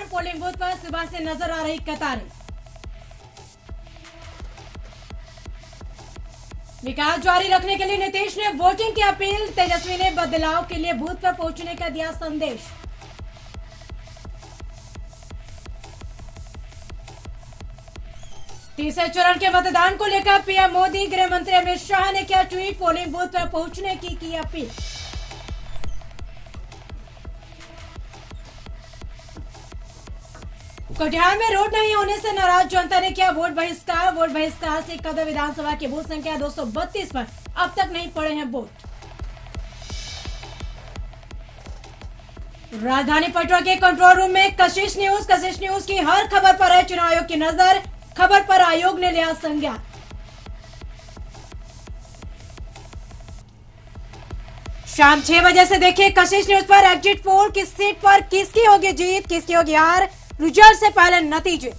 कारण polling booth पर सुबह से नजर आ रही कतारें। विकास जारी रखने के लिए नीतीश ने वोटिंग की अपील। तेजस्वी ने बदलाव के लिए बूथ पर पहुंचने का दिया संदेश। तीसरे चरण के मतदान को लेकर पीएम मोदी, गृह मंत्री अमित शाह ने किया ट्वीट। पोलिंग बूथ पर पहुंचने की अपील। कटिहार में रोड नहीं होने से नाराज जनता ने किया वोट बहिष्कार। वोट बहिष्कार से कदम विधानसभा की बूथ संख्या 232 पर अब तक नहीं पड़े हैं वोट। राजधानी पटना के कंट्रोल रूम में कशिश न्यूज की हर खबर पर है चुनाव आयोग की नजर। खबर पर आयोग ने लिया संज्ञान। शाम 6 बजे से देखिए कशिश न्यूज पर एग्जिट पोल। किस सीट पर किसकी होगी जीत, किसकी होगी हार, रिजल्ट से पहले नतीजे।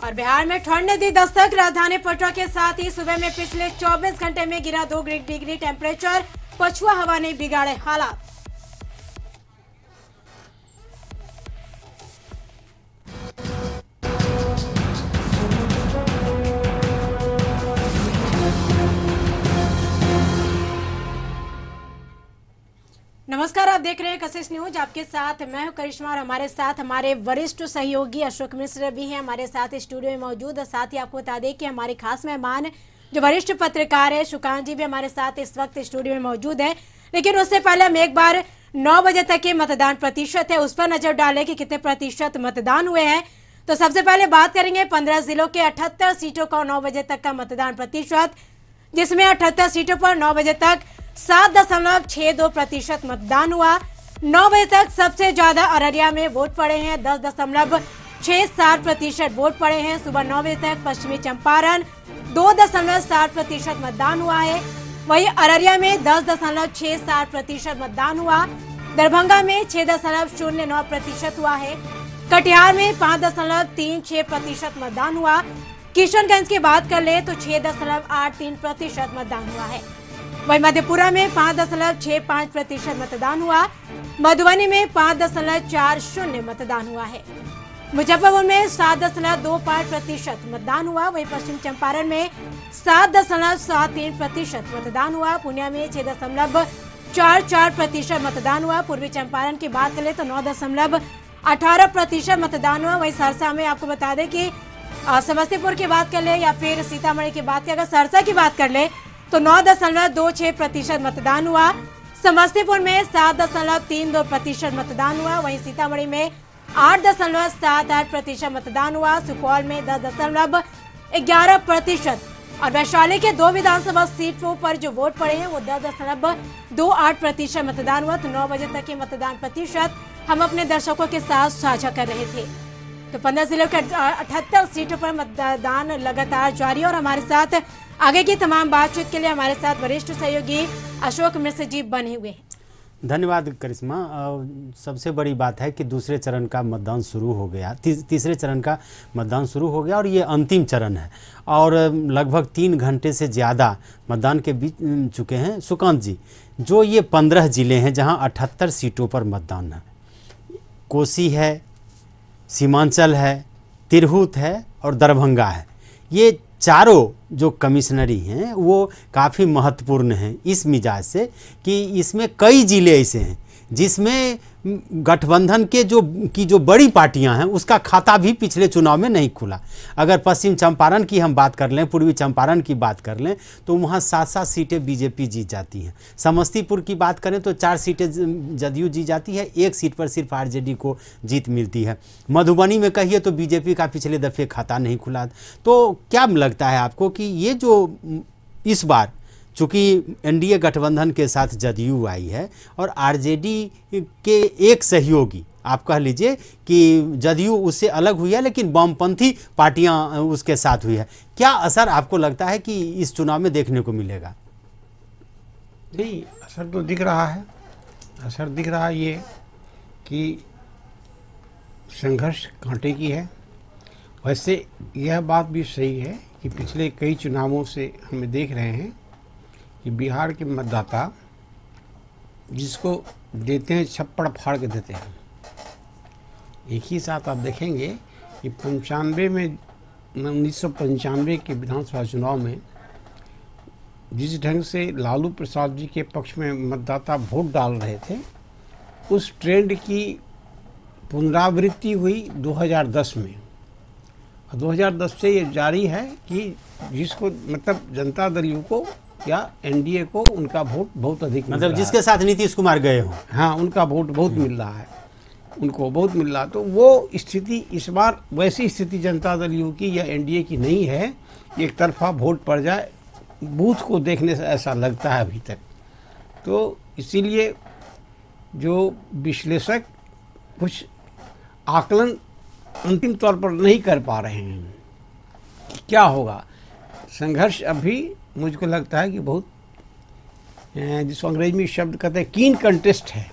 और बिहार में ठंड ने दी दस्तक। राजधानी पटना के साथ ही सुबह में पिछले 24 घंटे में गिरा 2 डिग्री टेम्परेचर। पछुआ हवा ने बिगाड़े हालात। नमस्कार, आप देख रहे हैं कशिश न्यूज। आपके साथ मैं हूं करिश्मा और हमारे साथ हमारे वरिष्ठ सहयोगी अशोक मिश्र भी हैं हमारे साथ स्टूडियो में मौजूद। साथ ही आपको बता दें कि हमारे खास मेहमान जो वरिष्ठ पत्रकार है सुकांत जी भी हमारे साथ इस वक्त स्टूडियो में मौजूद है। लेकिन उससे पहले हम एक बार 9 बजे तक के मतदान प्रतिशत है उस पर नजर डालें कि कितने प्रतिशत मतदान हुए हैं। तो सबसे पहले बात करेंगे 15 जिलों के 78 सीटों का 9 बजे तक का मतदान प्रतिशत, जिसमें 78 सीटों पर 9 बजे तक 7.62% मतदान हुआ। 9 बजे तक सबसे ज्यादा अररिया में वोट पड़े हैं, 10.67% वोट पड़े हैं। सुबह 9 बजे तक पश्चिमी चंपारण 2.7% मतदान हुआ है। वहीं अररिया में 10.67% मतदान हुआ। दरभंगा में 6.09% हुआ है। कटिहार में 5.36% मतदान हुआ। किशनगंज की बात कर ले तो 6.83% मतदान हुआ है। वहीं मधेपुरा में 5.65% मतदान हुआ। मधुबनी में 5.40% मतदान हुआ है। मुजफ्फरपुर में 7.25% मतदान हुआ। वहीं पश्चिम चंपारण में 7.73% मतदान हुआ। पूर्णिया में 6.44% मतदान हुआ। पूर्वी चंपारण की बात करें तो 9.18% मतदान हुआ। वहीं सहरसा में आपको बता दें कि समस्तीपुर की बात कर ले या फिर सीतामढ़ी की बात करें, अगर सहरसा की बात कर ले तो 9.26% मतदान हुआ। समस्तीपुर में 7.32% मतदान हुआ। वहीं सीतामढ़ी में 8.78% मतदान हुआ। सुपौल में 10.11% और वैशाली के 2 विधानसभा सीटों पर जो वोट पड़े हैं वो 10.28% मतदान हुआ। तो 9 बजे तक के मतदान प्रतिशत हम अपने दर्शकों के साथ साझा कर रहे थे। तो 15 जिलों के 78 सीटों पर मतदान लगातार जारी है और हमारे साथ आगे की तमाम बातचीत के लिए हमारे साथ वरिष्ठ सहयोगी अशोक मिश्र जी बने हुए हैं। धन्यवाद करिश्मा। सबसे बड़ी बात है कि दूसरे चरण का मतदान शुरू हो गया, तीसरे चरण का मतदान शुरू हो गया और ये अंतिम चरण है और लगभग 3 घंटे से ज़्यादा मतदान के बीच चुके हैं। सुकांत जी, जो ये 15 ज़िले हैं जहां 78 सीटों पर मतदान है, कोसी है, सीमांचल है, तिरहुत है और दरभंगा है, ये चारों जो कमिश्नरी हैं वो काफ़ी महत्वपूर्ण हैं इस मिजाज से कि इसमें कई ज़िले ऐसे हैं जिसमें गठबंधन के जो बड़ी पार्टियां हैं उसका खाता भी पिछले चुनाव में नहीं खुला। अगर पश्चिम चंपारण की हम बात कर लें, पूर्वी चंपारण की बात कर लें तो वहाँ 7-7 सीटें बीजेपी जीत जाती हैं। समस्तीपुर की बात करें तो 4 सीटें जदयू जीत जाती है, 1 सीट पर सिर्फ आरजेडी को जीत मिलती है। मधुबनी में कहिए तो बीजेपी का पिछले दफ़े खाता नहीं खुला। तो क्या लगता है आपको कि ये जो इस बार चूँकि एनडीए गठबंधन के साथ जदयू आई है और आरजेडी के एक सहयोगी, आप कह लीजिए कि जदयू उससे अलग हुई है लेकिन वामपंथी पार्टियां उसके साथ हुई है, क्या असर आपको लगता है कि इस चुनाव में देखने को मिलेगा? नहीं, असर तो दिख रहा है। असर दिख रहा है ये कि संघर्ष कांटे की है। वैसे यह बात भी सही है कि पिछले कई चुनावों से हमें देख रहे हैं कि बिहार के मतदाता जिसको देते हैं छप्पड़ फाड़ के देते हैं। एक ही साथ आप देखेंगे कि 1995 के विधानसभा चुनाव में जिस ढंग से लालू प्रसाद जी के पक्ष में मतदाता वोट डाल रहे थे, उस ट्रेंड की पुनरावृत्ति हुई 2010 में। 2010 से ये जारी है कि जिसको मतलब जनता दल यू को या एनडीए को उनका वोट बहुत अधिक मिल मतलब रहा जिसके साथ नीतीश कुमार गए हों। हाँ, उनका वोट बहुत मिल रहा है, उनको बहुत मिल रहा। तो वो स्थिति इस बार वैसी स्थिति जनता दल यू की या एनडीए की नहीं है, एक तरफा वोट पड़ जाए, बूथ को देखने से ऐसा लगता है अभी तक। तो इसीलिए जो विश्लेषक कुछ आकलन अंतिम तौर पर नहीं कर पा रहे हैं कि क्या होगा। संघर्ष अभी मुझको लगता है कि बहुत, जिसको अंग्रेजी में शब्द कहते हैं कीन कंटेस्ट है,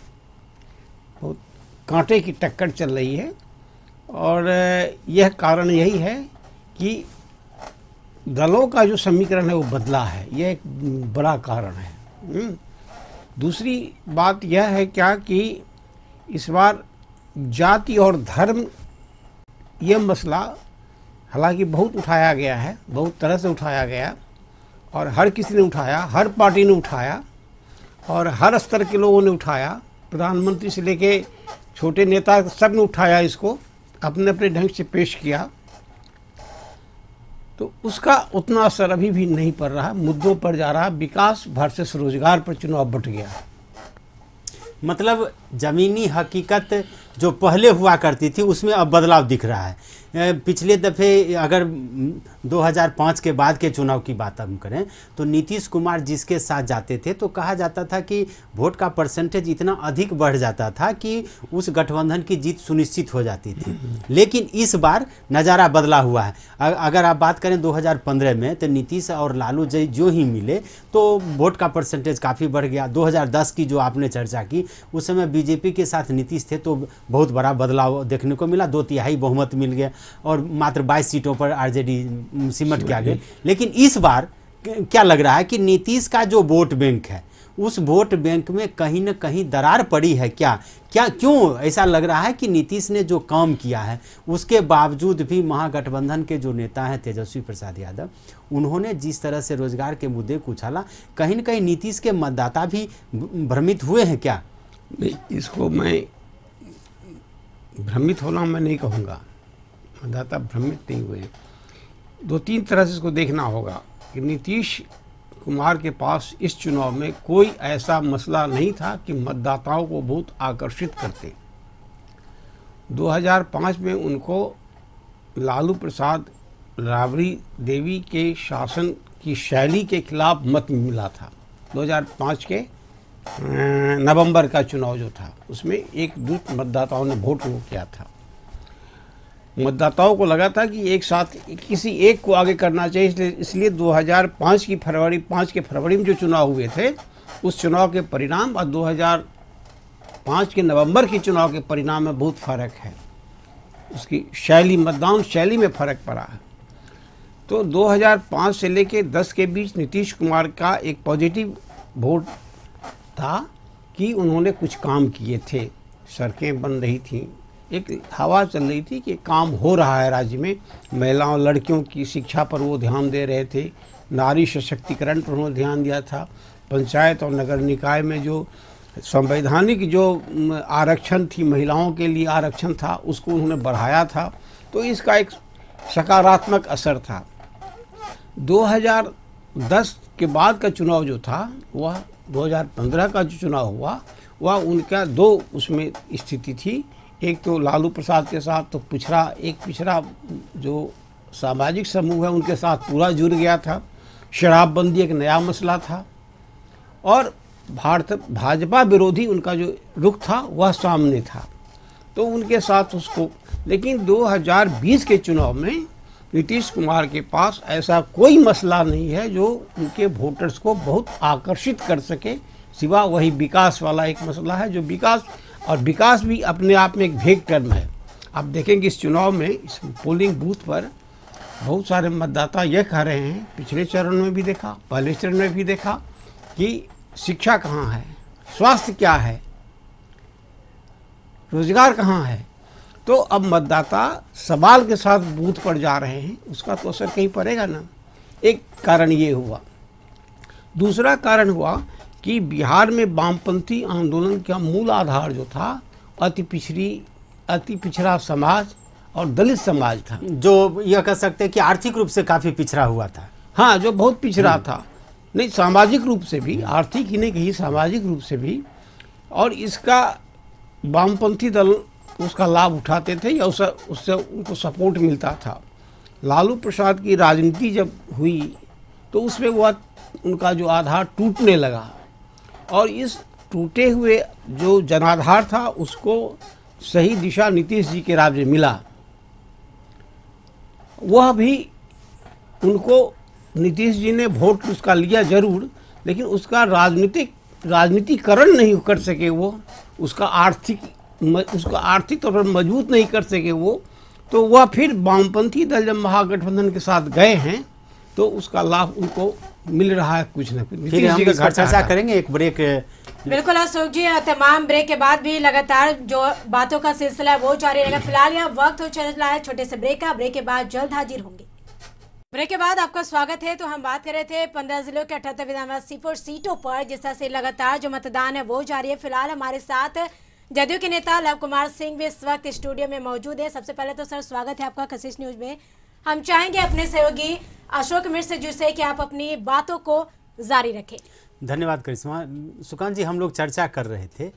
बहुत कांटे की टक्कर चल रही है। और यह कारण यही है कि दलों का जो समीकरण है वो बदला है, यह एक बड़ा कारण है। दूसरी बात यह है क्या कि इस बार जाति और धर्म यह मसला हालांकि बहुत उठाया गया है, बहुत तरह से उठाया गया, और हर किसी ने उठाया, हर पार्टी ने उठाया और हर स्तर के लोगों ने उठाया, प्रधानमंत्री से लेके छोटे नेता सब ने उठाया, इसको अपने अपने ढंग से पेश किया। तो उसका उतना असर अभी भी नहीं पड़ रहा, मुद्दों पर जा रहा। विकास वर्सेस रोजगार पर चुनाव बट गया। मतलब ज़मीनी हकीकत जो पहले हुआ करती थी उसमें अब बदलाव दिख रहा है। पिछले दफ़े अगर 2005 के बाद के चुनाव की बात हम करें तो नीतीश कुमार जिसके साथ जाते थे तो कहा जाता था कि वोट का परसेंटेज इतना अधिक बढ़ जाता था कि उस गठबंधन की जीत सुनिश्चित हो जाती थी। लेकिन इस बार नज़ारा बदला हुआ है। अगर आप बात करें 2015 में तो नीतीश और लालू जी जो ही मिले तो वोट का परसेंटेज काफ़ी बढ़ गया। 2010 की जो आपने चर्चा की, उस समय बीजेपी के साथ नीतीश थे तो बहुत बड़ा बदलाव देखने को मिला, 2/3 बहुमत मिल गया और मात्र 22 सीटों पर आरजेडी सिमट के आ गए। लेकिन इस बार क्या लग रहा है कि नीतीश का जो वोट बैंक है उस वोट बैंक में कहीं न कहीं दरार पड़ी है क्या? क्यों ऐसा लग रहा है कि नीतीश ने जो काम किया है उसके बावजूद भी महागठबंधन के जो नेता हैं तेजस्वी प्रसाद यादव, उन्होंने जिस तरह से रोजगार के मुद्दे को उछाला, कहीं न कहीं नीतीश के मतदाता भी भ्रमित हुए हैं क्या? नहीं, इसको मैं भ्रमित होना मैं नहीं कहूँगा, मतदाता भ्रमित नहीं हुए। 2-3 तरह से इसको देखना होगा कि नीतीश कुमार के पास इस चुनाव में कोई ऐसा मसला नहीं था कि मतदाताओं को बहुत आकर्षित करते। 2005 में उनको लालू प्रसाद राबड़ी देवी के शासन की शैली के खिलाफ मत मिला था। 2005 के नवंबर का चुनाव जो था उसमें एक दूत मतदाताओं ने वोट किया था। मतदाताओं को लगा था कि एक साथ किसी एक को आगे करना चाहिए, इसलिए 2005 की फरवरी 5 के फरवरी में जो चुनाव हुए थे उस चुनाव के परिणाम और 2005 के नवंबर के चुनाव के परिणाम में बहुत फ़र्क है। उसकी शैली, मतदान शैली में फ़र्क पड़ा है। तो 2005 से लेके 10 के बीच नीतीश कुमार का एक पॉजिटिव वोट था कि उन्होंने कुछ काम किए थे, सड़कें बन रही थी, एक हवा चल रही थी कि काम हो रहा है राज्य में। महिलाओं लड़कियों की शिक्षा पर वो ध्यान दे रहे थे, नारी सशक्तिकरण पर उन्होंने ध्यान दिया था, पंचायत और नगर निकाय में जो संवैधानिक जो आरक्षण थी, महिलाओं के लिए आरक्षण था, उसको उन्होंने बढ़ाया था। तो इसका एक सकारात्मक असर था। 2010 के बाद का चुनाव जो था वह 2015 का जो चुनाव हुआ वह उनका दो उसमें स्थिति थी। एक तो लालू प्रसाद के साथ तो पिछड़ा जो सामाजिक समूह है उनके साथ पूरा जुड़ गया था। शराबबंदी एक नया मसला था और भाजपा विरोधी उनका जो रुख था वह सामने था, तो उनके साथ उसको। लेकिन 2020 के चुनाव में नीतीश कुमार के पास ऐसा कोई मसला नहीं है जो उनके वोटर्स को बहुत आकर्षित कर सके, सिवा वही विकास वाला एक मसला है, जो विकास भी अपने आप में एक भेग टर्म है। आप देखेंगे इस चुनाव में, इस पोलिंग बूथ पर बहुत सारे मतदाता यह कह रहे हैं, पिछले चरण में भी देखा, पहले चरण में भी देखा, कि शिक्षा कहाँ है, स्वास्थ्य क्या है, रोजगार कहाँ है। तो अब मतदाता सवाल के साथ बूथ पर जा रहे हैं, उसका तो असर कहीं पड़ेगा ना। एक कारण ये हुआ। दूसरा कारण हुआ कि बिहार में वामपंथी आंदोलन का मूल आधार जो था अति पिछड़ा समाज और दलित समाज था, जो यह कह सकते हैं कि आर्थिक रूप से काफी पिछड़ा हुआ था। हाँ, जो बहुत पिछड़ा था, नहीं सामाजिक रूप से भी, आर्थिक ही नहीं कही सामाजिक रूप से भी। और इसका वामपंथी दल उसका लाभ उठाते थे या उससे उनको सपोर्ट मिलता था। लालू प्रसाद की राजनीति जब हुई तो उसमें वह उनका जो आधार टूटने लगा, और इस टूटे हुए जो जनाधार था उसको सही दिशा नीतीश जी के राज्य मिला। वह भी उनको नीतीश जी ने वोट उसका लिया जरूर, लेकिन उसका राजनीतिकरण नहीं कर सके वो, उसका आर्थिक तौर पर मजबूत नहीं कर सके वो। तो वह फिर वामपंथी दल जब महागठबंधन के साथ गए हैं तो उसका लाभ उनको मिल रहा है कुछ न कुछ। फिर हम इस पर चर्चा करेंगे, एक ब्रेक। बिल्कुल अशोक जी, तमाम ब्रेक के बाद भी लगातार जो बातों का सिलसिला है वो जारी रहेगा। फिलहाल यह वक्त हो चल रहा है छोटे से ब्रेक का। ब्रेक के बाद जल्द हाजिर होंगे। ब्रेक के बाद आपका स्वागत है। तो हम बात कर रहे थे 15 जिलों के 78 विधानसभा सीटों पर जिस तरह से लगातार जो मतदान है वो जारी है। फिलहाल हमारे साथ जदयू के नेता लव कुमार सिंह भी इस वक्त स्टूडियो में मौजूद है। सबसे पहले तो सर स्वागत है आपका कशिश न्यूज में। हम चाहेंगे अपने सहयोगी अशोक मिश्र जी से कि आप अपनी बातों को जारी रखें। धन्यवाद करिश्मा। सुकांत जी, हम लोग चर्चा कर रहे थे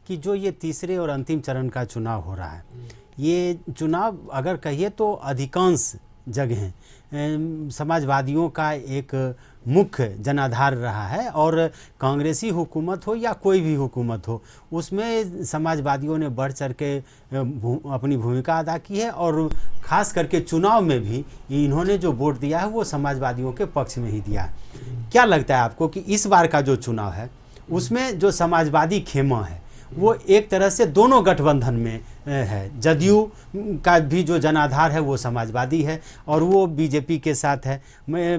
कि जो ये तीसरे और अंतिम चरण का चुनाव हो रहा है, ये चुनाव अगर कहिए तो अधिकांश जगह समाजवादियों का एक मुख्य जनाधार रहा है, और कांग्रेसी हुकूमत हो या कोई भी हुकूमत हो उसमें समाजवादियों ने बढ़ चढ़ के अपनी भूमिका अदा की है, और ख़ास करके चुनाव में भी इन्होंने जो वोट दिया है वो समाजवादियों के पक्ष में ही दिया है। क्या लगता है आपको कि इस बार का जो चुनाव है उसमें जो समाजवादी खेमा है वो एक तरह से दोनों गठबंधन में है? जदयू का भी जो जनाधार है वो समाजवादी है और वो बीजेपी के साथ है,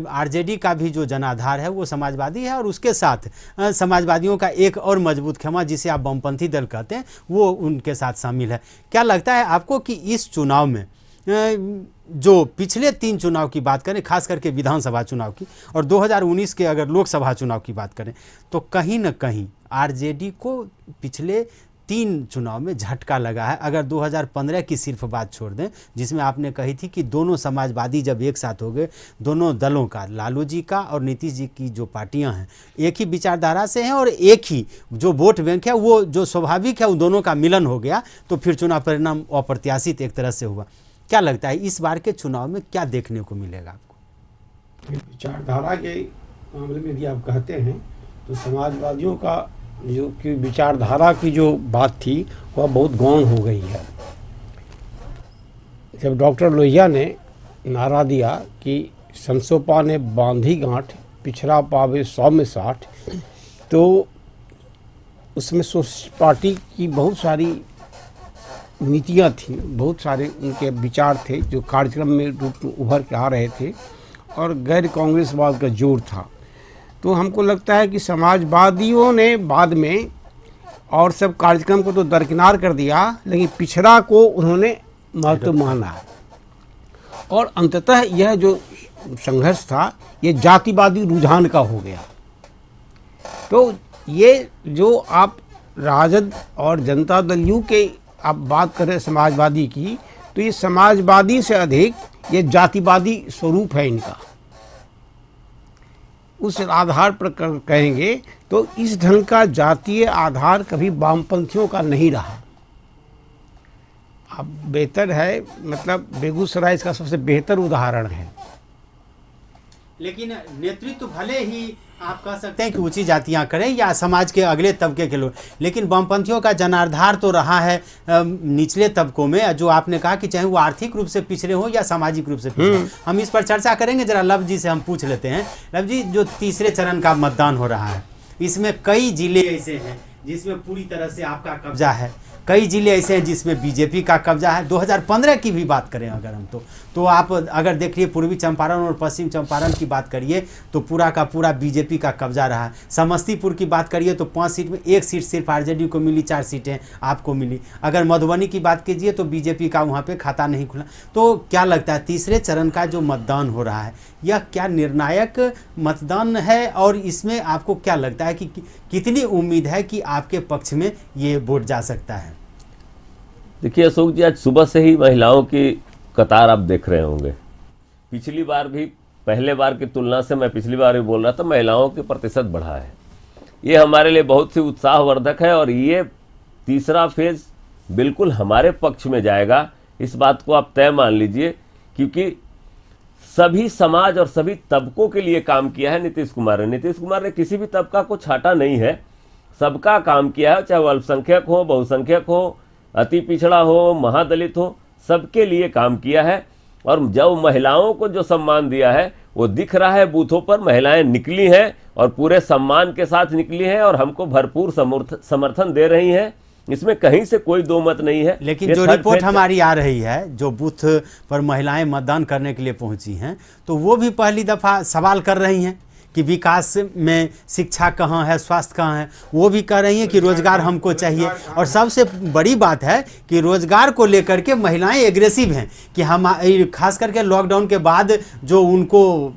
आरजेडी का भी जो जनाधार है वो समाजवादी है, और उसके साथ समाजवादियों का एक और मजबूत खेमा जिसे आप वामपंथी दल कहते हैं वो उनके साथ शामिल है। क्या लगता है आपको कि इस चुनाव में जो पिछले 3 चुनाव की बात करें, खास करके विधानसभा चुनाव की, और 2019 के अगर लोकसभा चुनाव की बात करें, तो कहीं न कहीं आरजेडी को पिछले 3 चुनाव में झटका लगा है? अगर 2015 की सिर्फ बात छोड़ दें जिसमें आपने कही थी कि दोनों समाजवादी जब एक साथ हो गए, दोनों दलों का, लालू जी का और नीतीश जी की जो पार्टियां हैं एक ही विचारधारा से हैं और एक ही जो वोट बैंक है वो जो स्वाभाविक है उन दोनों का मिलन हो गया, तो फिर चुनाव परिणाम अप्रत्याशित एक तरह से हुआ। क्या लगता है इस बार के चुनाव में क्या देखने को मिलेगा आपको? विचारधारा के मामले में यदि आप कहते हैं तो समाजवादियों का जो कि विचारधारा की जो बात थी वह बहुत गौण हो गई है। जब डॉक्टर लोहिया ने नारा दिया कि संसोपा ने बांधी गांठ पिछड़ा पावे 100 में 60, तो उसमें सोशलिस्ट पार्टी की बहुत सारी नीतियाँ थी, बहुत सारे उनके विचार थे जो कार्यक्रम में रूप में उभर के आ रहे थे, और गैर कांग्रेसवाद का जोर था। तो हमको लगता है कि समाजवादियों ने बाद में और सब कार्यक्रम को तो दरकिनार कर दिया, लेकिन पिछड़ा को उन्होंने महत्व माना, और अंततः यह जो संघर्ष था ये जातिवादी रुझान का हो गया। तो ये जो आप राजद और जनता दल यू के आप बात करें समाजवादी की, तो ये समाजवादी से अधिक ये जातिवादी स्वरूप है इनका। उस आधार पर कहेंगे तो इस ढंग का जातीय आधार कभी वामपंथियों का नहीं रहा। अब बेहतर है, मतलब बेगूसराय इसका सबसे बेहतर उदाहरण है। लेकिन नेतृत्व भले ही आप कह सकते हैं कि ऊंची जातियां करें या समाज के अगले तबके के लोग, लेकिन वामपंथियों का जनाधार तो रहा है निचले तबकों में, जो आपने कहा कि चाहे वो आर्थिक रूप से पिछड़े हो या सामाजिक रूप से पिछड़े। हम इस पर चर्चा करेंगे। जरा लव जी से हम पूछ लेते हैं। लव जी, जो तीसरे चरण का मतदान हो रहा है इसमें कई जिले ऐसे हैं जिसमें पूरी तरह से आपका कब्जा है। कई जिले ऐसे हैं जिसमें बीजेपी का कब्जा है। 2015 की भी बात करें अगर हम तो आप अगर देखिए पूर्वी चंपारण और पश्चिम चंपारण की बात करिए तो पूरा का पूरा बीजेपी का कब्जा रहा है। समस्तीपुर की बात करिए तो 5 सीट में 1 सीट सिर्फ आरजेडी को मिली, 4 सीटें आपको मिली। अगर मधुबनी की बात कीजिए तो बीजेपी का वहाँ पे खाता नहीं खुला। तो क्या लगता है तीसरे चरण का जो मतदान हो रहा है यह क्या निर्णायक मतदान है, और इसमें आपको क्या लगता है कि कितनी उम्मीद है कि आपके पक्ष में ये वोट जा सकता है? देखिए अशोक जी, आज सुबह से ही महिलाओं की कतार आप देख रहे होंगे। पिछली बार भी, पहले बार की तुलना से मैं पिछली बार भी बोल रहा था, महिलाओं के प्रतिशत बढ़ा है। ये हमारे लिए बहुत सी उत्साहवर्धक है और ये तीसरा फेज बिल्कुल हमारे पक्ष में जाएगा, इस बात को आप तय मान लीजिए, क्योंकि सभी समाज और सभी तबकों के लिए काम किया है नीतीश कुमार ने। नीतीश कुमार ने किसी भी तबका को छाटा नहीं है, सबका काम किया है, चाहे वो अल्पसंख्यक हो, बहुसंख्यक हो, अति पिछड़ा हो, महादलित हो, सबके लिए काम किया है। और जब महिलाओं को जो सम्मान दिया है वो दिख रहा है, बूथों पर महिलाएं निकली हैं और पूरे सम्मान के साथ निकली हैं और हमको भरपूर समर्थन दे रही हैं, इसमें कहीं से कोई दो मत नहीं है। लेकिन जो रिपोर्ट हमारी आ रही है, जो बूथ पर महिलाएं मतदान करने के लिए पहुंची हैं, तो वो भी पहली दफ़ा सवाल कर रही हैं कि विकास में शिक्षा कहाँ है, स्वास्थ्य कहाँ है। वो भी कह रही हैं कि रोजगार हमको चाहिए। और सबसे बड़ी बात है कि रोजगार को लेकर के महिलाएं एग्रेसिव हैं कि हम, खास करके लॉकडाउन के बाद जो उनको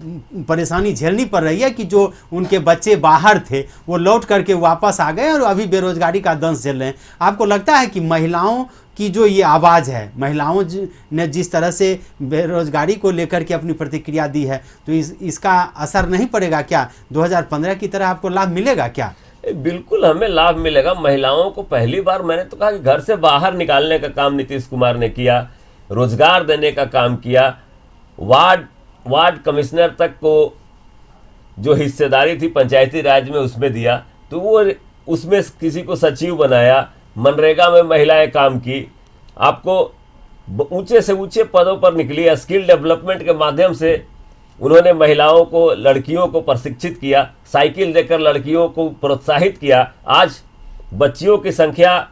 परेशानी झेलनी पड़ रही है कि जो उनके बच्चे बाहर थे वो लौट करके वापस आ गए और अभी बेरोजगारी का दंश झेल रहे हैं। आपको लगता है कि महिलाओं की जो ये आवाज़ है, महिलाओं ने जिस तरह से बेरोजगारी को लेकर के अपनी प्रतिक्रिया दी है, तो इसका असर नहीं पड़ेगा क्या? 2015 की तरह आपको लाभ मिलेगा क्या? बिल्कुल हमें लाभ मिलेगा। महिलाओं को पहली बार, मैंने तो कहा कि घर से बाहर निकालने का काम नीतीश कुमार ने किया, रोजगार देने का काम किया, वार्ड कमिश्नर तक को जो हिस्सेदारी थी पंचायती राज में उसमें दिया, तो वो उसमें किसी को सचिव बनाया, मनरेगा में महिलाएं काम की, आपको ऊंचे से ऊंचे पदों पर निकली। स्किल डेवलपमेंट के माध्यम से उन्होंने महिलाओं को, लड़कियों को प्रशिक्षित किया, साइकिल देकर लड़कियों को प्रोत्साहित किया। आज बच्चियों की संख्या,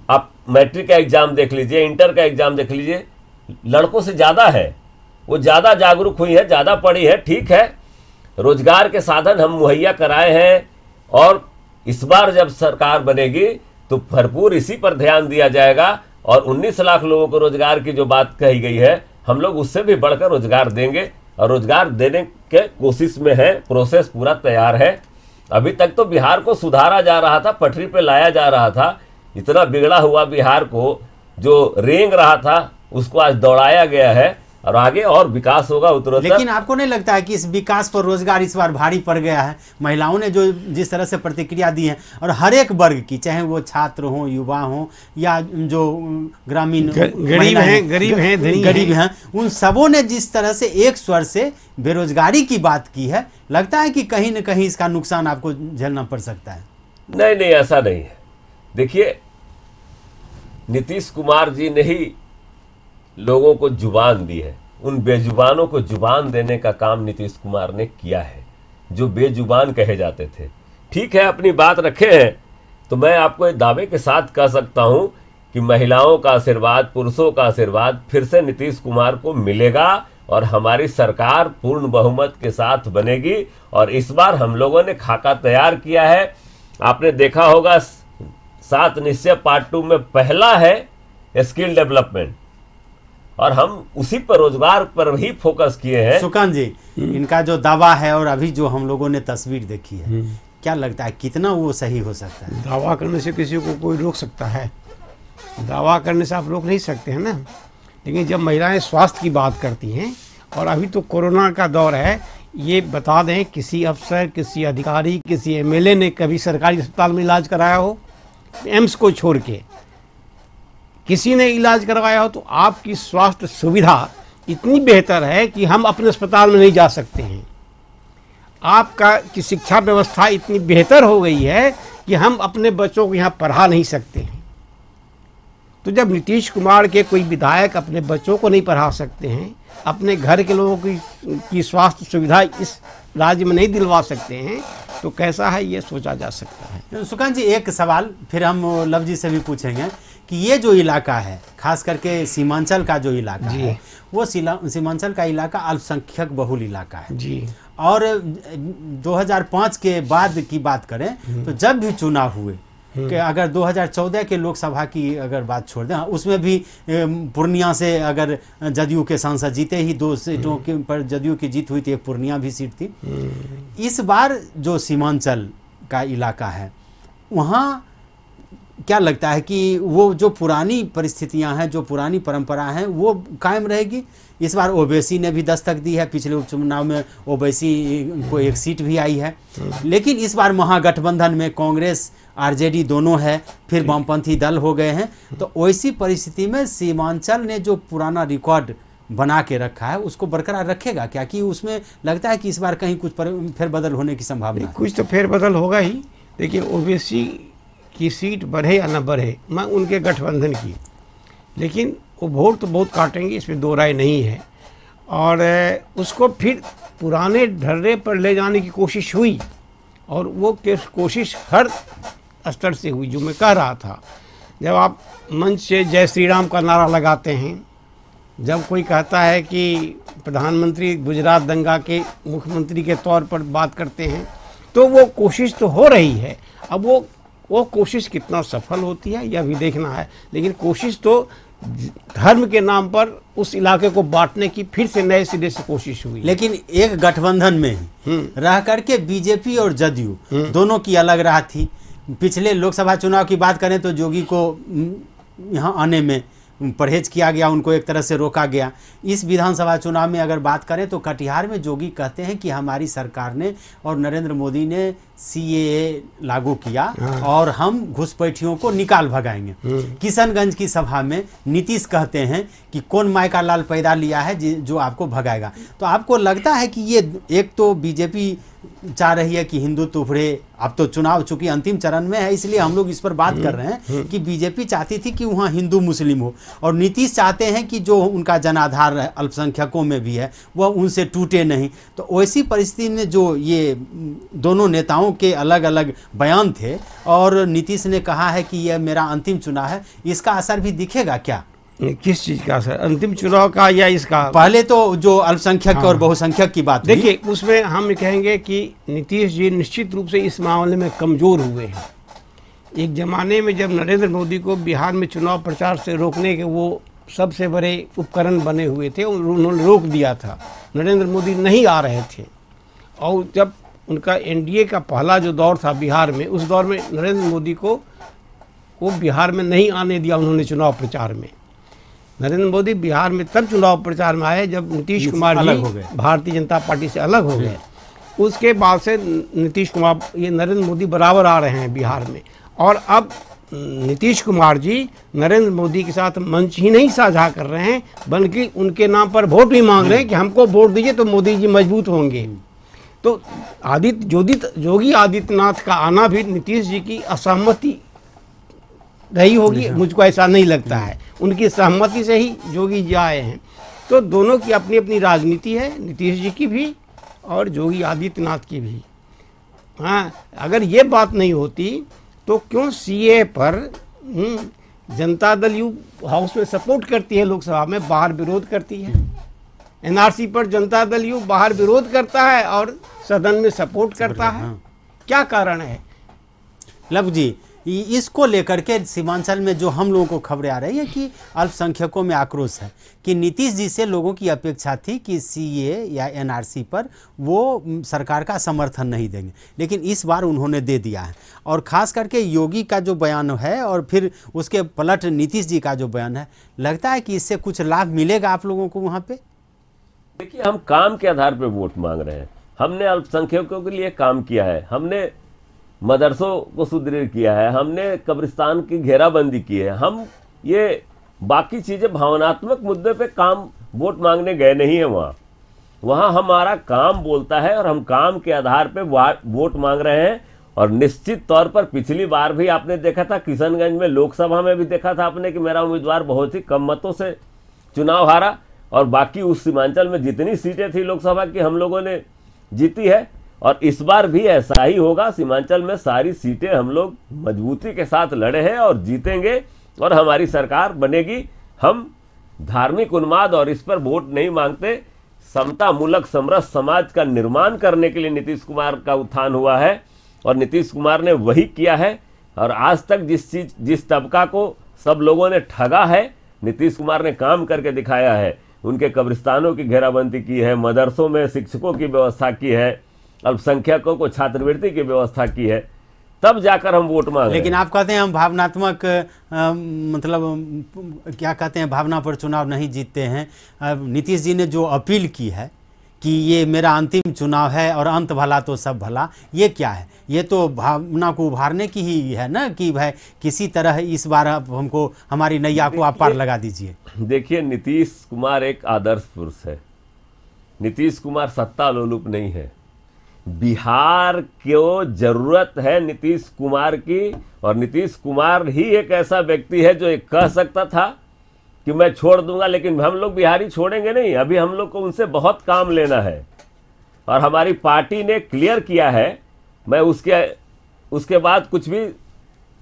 आप मैट्रिक का एग्जाम देख लीजिए, इंटर का एग्जाम देख लीजिए, लड़कों से ज़्यादा है। वो ज़्यादा जागरूक हुई है, ज़्यादा पढ़ी है। ठीक है, रोजगार के साधन हम मुहैया कराए हैं और इस बार जब सरकार बनेगी तो भरपूर इसी पर ध्यान दिया जाएगा। और 19 लाख लोगों को रोजगार की जो बात कही गई है, हम लोग उससे भी बढ़कर रोजगार देंगे और रोजगार देने के कोशिश में है। प्रोसेस पूरा तैयार है। अभी तक तो बिहार को सुधारा जा रहा था, पटरी पे लाया जा रहा था। इतना बिगड़ा हुआ बिहार को जो रेंग रहा था उसको आज दौड़ाया गया है और आगे और विकास होगा उत्तरोत्तर। लेकिन आपको नहीं लगता है कि इस विकास पर रोजगार इस बार भारी पड़ गया है? महिलाओं ने जो जिस तरह से प्रतिक्रिया दी है, और हर एक वर्ग की, चाहे वो छात्र हों, युवा हों या जो ग्रामीण गरीब हैं, उन सबों ने जिस तरह से एक स्वर से बेरोजगारी की बात की है, लगता है कि कहीं न कहीं इसका नुकसान आपको झेलना पड़ सकता है? नहीं, ऐसा नहीं है। देखिए, नीतीश कुमार जी ने ही लोगों को जुबान दी है। उन बेजुबानों को जुबान देने का काम नीतीश कुमार ने किया है, जो बेजुबान कहे जाते थे। ठीक है, अपनी बात रखे हैं तो मैं आपको एक दावे के साथ कह सकता हूं कि महिलाओं का आशीर्वाद, पुरुषों का आशीर्वाद फिर से नीतीश कुमार को मिलेगा और हमारी सरकार पूर्ण बहुमत के साथ बनेगी। और इस बार हम लोगों ने खाका तैयार किया है। आपने देखा होगा 7 निश्चय पार्ट 2 में पहला है स्किल डेवलपमेंट, और हम उसी पर, रोजगार पर ही फोकस किए हैं। सुकांत जी, इनका जो दावा है और अभी जो हम लोगों ने तस्वीर देखी है, क्या लगता है कितना वो सही हो सकता है? दावा करने से किसी को कोई रोक सकता है? दावा करने से आप रोक नहीं सकते हैं ना। लेकिन जब महिलाएं स्वास्थ्य की बात करती हैं, और अभी तो कोरोना का दौर है, ये बता दें किसी अफसर, किसी अधिकारी, किसी एमएलए ने कभी सरकारी अस्पताल में इलाज कराया हो? एम्स को छोड़ के किसी ने इलाज करवाया हो? तो आपकी स्वास्थ्य सुविधा इतनी बेहतर है कि हम अपने अस्पताल में नहीं जा सकते हैं। आपका की शिक्षा व्यवस्था इतनी बेहतर हो गई है कि हम अपने बच्चों को यहाँ पढ़ा नहीं सकते हैं। तो जब नीतीश कुमार के कोई विधायक अपने बच्चों को नहीं पढ़ा सकते हैं, अपने घर के लोगों की स्वास्थ्य सुविधा इस राज्य में नहीं दिलवा सकते हैं तो कैसा है ये सोचा जा सकता है। सुकांत जी, एक सवाल फिर हम लव जी से भी पूछेंगे कि ये जो इलाका है, खास करके सीमांचल का जो इलाका है, वो सीमांचल का इलाका अल्पसंख्यक बहुल इलाका है जी। और 2005 के बाद की बात करें तो जब भी चुनाव हुए कि अगर 2014 के लोकसभा की अगर बात छोड़ दें, उसमें भी पूर्णिया से अगर जदयू के सांसद जीते ही 2 सीटों के पर जदयू की जीत हुई थी, एक पूर्णिया भी सीट थी। इस बार जो सीमांचल का इलाका है वहाँ क्या लगता है कि वो जो पुरानी परिस्थितियां हैं, जो पुरानी परंपरा हैं, वो कायम रहेगी? इस बार ओवैसी ने भी दस्तक दी है, पिछले उपचुनाव में ओवैसी को 1 सीट भी आई है, लेकिन इस बार महागठबंधन में कांग्रेस आरजेडी दोनों है, फिर वामपंथी दल हो गए हैं। तो वैसी परिस्थिति में सीमांचल ने जो पुराना रिकॉर्ड बना के रखा है उसको बरकरार रखेगा क्या, कि उसमें लगता है कि इस बार कहीं कुछ फेरबदल होने की संभावना है? कुछ तो फेरबदल होगा ही। देखिए, ओवैसी की सीट बढ़े या न बढ़े, मैं उनके गठबंधन की, लेकिन वो वोट तो बहुत काटेंगे, इसमें दो राय नहीं है। और उसको फिर पुराने ढर्रे पर ले जाने की कोशिश हुई, और वो कोशिश हर स्तर से हुई। जो मैं कह रहा था, जब आप मंच से जय श्री राम का नारा लगाते हैं, जब कोई कहता है कि प्रधानमंत्री गुजरात दंगा के मुख्यमंत्री के तौर पर बात करते हैं, तो वो कोशिश तो हो रही है। अब वो कोशिश कितना सफल होती है यह भी देखना है, लेकिन कोशिश तो धर्म के नाम पर उस इलाके को बांटने की फिर से नए सिरे से कोशिश हुई। लेकिन एक गठबंधन में ही रह करके बीजेपी और जदयू दोनों की अलग राह थी। पिछले लोकसभा चुनाव की बात करें तो जोगी को यहाँ आने में परहेज किया गया, उनको एक तरह से रोका गया। इस विधानसभा चुनाव में अगर बात करें तो कटिहार में जोगी कहते हैं कि हमारी सरकार ने और नरेंद्र मोदी ने सीएए लागू किया और हम घुसपैठियों को निकाल भगाएंगे। किशनगंज की सभा में नीतीश कहते हैं कि कौन माय का लाल पैदा लिया है जो आपको भगाएगा। तो आपको लगता है कि ये एक तो बीजेपी चाह रही है कि हिंदुत्व उभरे, अब तो चुनाव चूंकि अंतिम चरण में है इसलिए हम लोग इस पर बात कर रहे हैं कि बीजेपी चाहती थी कि वहाँ हिंदू मुस्लिम हो, और नीतीश चाहते हैं कि जो उनका जनाधार अल्पसंख्यकों में भी है वह उनसे टूटे नहीं। तो वैसी परिस्थिति में जो ये दोनों नेताओं के अलग अलग बयान थे और नीतीश ने कहा है कि यह मेरा अंतिम चुनाव है, इसका असर भी दिखेगा क्या? किस चीज़ का असर? अंतिम चुनाव का या इसका? पहले तो जो अल्पसंख्यक और बहुसंख्यक की बात, देखिए उसमें हम कहेंगे कि नीतीश जी निश्चित रूप से इस मामले में कमज़ोर हुए हैं। एक ज़माने में जब नरेंद्र मोदी को बिहार में चुनाव प्रचार से रोकने के वो सबसे बड़े उपकरण बने हुए थे, उन्होंने रोक दिया था, नरेंद्र मोदी नहीं आ रहे थे। और जब उनका एनडीए का पहला जो दौर था बिहार में, उस दौर में नरेंद्र मोदी को वो बिहार में नहीं आने दिया उन्होंने चुनाव प्रचार में। नरेंद्र मोदी बिहार में तब चुनाव प्रचार में आए जब नीतीश कुमार जी भारतीय जनता पार्टी से अलग हो गए। उसके बाद से नीतीश कुमार, ये नरेंद्र मोदी बराबर आ रहे हैं बिहार में। और अब नीतीश कुमार जी नरेंद्र मोदी के साथ मंच ही नहीं साझा कर रहे हैं, बल्कि उनके नाम पर वोट भी मांग रहे हैं कि हमको वोट दीजिए तो मोदी जी मजबूत होंगे। तो योगी आदित्यनाथ का आना भी नीतीश जी की असहमति रही होगी, मुझको ऐसा नहीं लगता है। उनकी सहमति से ही योगी जी आए हैं। तो दोनों की अपनी अपनी राजनीति है, नीतीश जी की भी और योगी आदित्यनाथ की भी। हाँ, अगर ये बात नहीं होती तो क्यों सीए पर जनता दल यू हाउस में सपोर्ट करती है, लोकसभा में बाहर विरोध करती है। एनआरसी पर जनता दल यू बाहर विरोध करता है और सदन में सपोर्ट करता है। क्या कारण है? लव जी, इसको लेकर के सीमांचल में जो हम लोगों को खबरें आ रही है कि अल्पसंख्यकों में आक्रोश है कि नीतीश जी से लोगों की अपेक्षा थी कि सीए या एनआरसी पर वो सरकार का समर्थन नहीं देंगे, लेकिन इस बार उन्होंने दे दिया है। और ख़ास करके योगी का जो बयान है और फिर उसके पलट नीतीश जी का जो बयान है, लगता है कि इससे कुछ लाभ मिलेगा आप लोगों को वहाँ पे? देखिए, हम काम के आधार पर वोट मांग रहे हैं। हमने अल्पसंख्यकों के लिए काम किया है, हमने मदरसों को सुदृढ़ किया है, हमने कब्रिस्तान की घेराबंदी की है। हम ये बाकी चीज़ें भावनात्मक मुद्दे पे काम वोट मांगने गए नहीं है। वहाँ हमारा काम बोलता है और हम काम के आधार पे वोट मांग रहे हैं। और निश्चित तौर पर पिछली बार भी आपने देखा था, किशनगंज में लोकसभा में भी देखा था आपने कि मेरा उम्मीदवार बहुत ही कम मतों से चुनाव हारा। और बाकी उस सीमांचल में जितनी सीटें थी लोकसभा की, हम लोगों ने जीती है और इस बार भी ऐसा ही होगा। सीमांचल में सारी सीटें हम लोग मजबूती के साथ लड़े हैं और जीतेंगे और हमारी सरकार बनेगी। हम धार्मिक उन्माद और इस पर वोट नहीं मांगते। समता मूलक समरस समाज का निर्माण करने के लिए नीतीश कुमार का उत्थान हुआ है और नीतीश कुमार ने वही किया है। और आज तक जिस तबका को सब लोगों ने ठगा है, नीतीश कुमार ने काम करके दिखाया है। उनके कब्रिस्तानों की घेराबंदी की है, मदरसों में शिक्षकों की व्यवस्था की है, अल्पसंख्यकों को छात्रवृत्ति की व्यवस्था की है, तब जाकर हम वोट मांगे। लेकिन आप कहते हैं हम भावनात्मक मतलब क्या कहते हैं, भावना पर चुनाव नहीं जीतते हैं। नीतीश जी ने जो अपील की है कि ये मेरा अंतिम चुनाव है और अंत भला तो सब भला, ये क्या है? ये तो भावना को उभारने की ही है ना कि भाई किसी तरह इस बार आप हमको हमारी नैया को आप पार लगा दीजिए। देखिए, नीतीश कुमार एक आदर्श पुरुष है। नीतीश कुमार सत्ता लोलुप नहीं है। बिहार को जरूरत है नीतीश कुमार की और नीतीश कुमार ही एक ऐसा व्यक्ति है जो एक कह सकता था कि मैं छोड़ दूंगा, लेकिन हम लोग बिहारी छोड़ेंगे नहीं। अभी हम लोग को उनसे बहुत काम लेना है और हमारी पार्टी ने क्लियर किया है। मैं उसके बाद कुछ भी